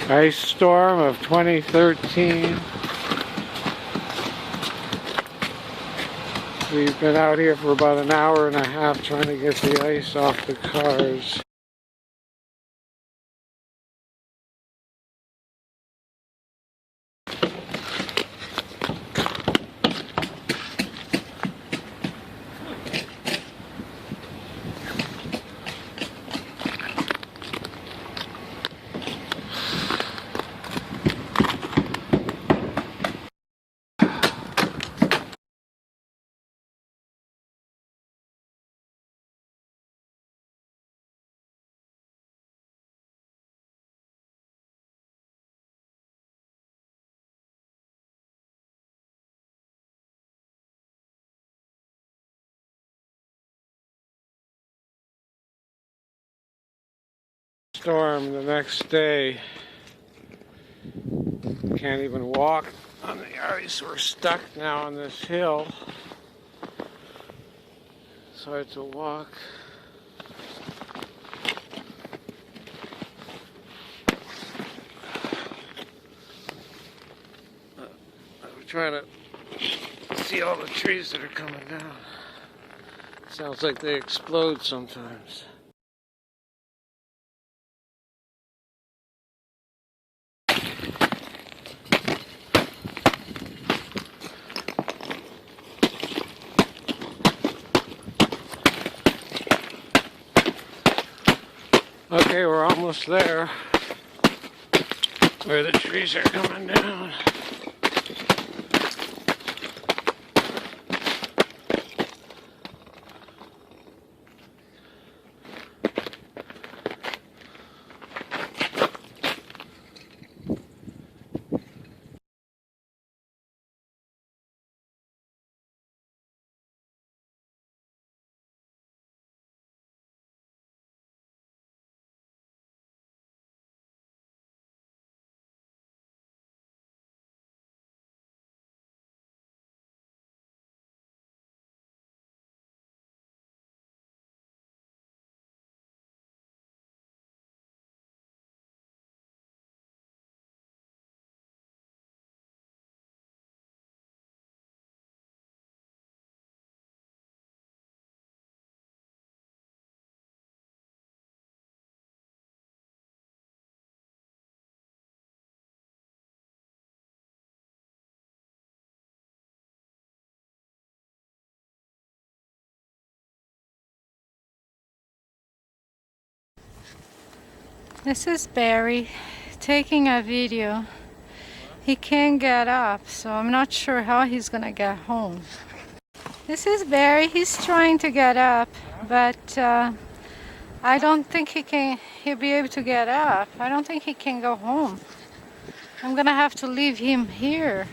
Ice Storm of 2013. We've been out here for about an hour and a half trying to get the ice off the cars. Storm the next day. Can't even walk on the ice. We're stuck now on this hill. It's hard to walk. I'm trying to see all the trees that are coming down. Sounds like they explode sometimes. Okay, we're almost there, where the trees are coming down. This is Barry taking a video. He can't get up, so I'm not sure how he's gonna get home. This is Barry. He's trying to get up, but I don't think he'll be able to get up. I don't think he can go home. I'm gonna have to leave him here.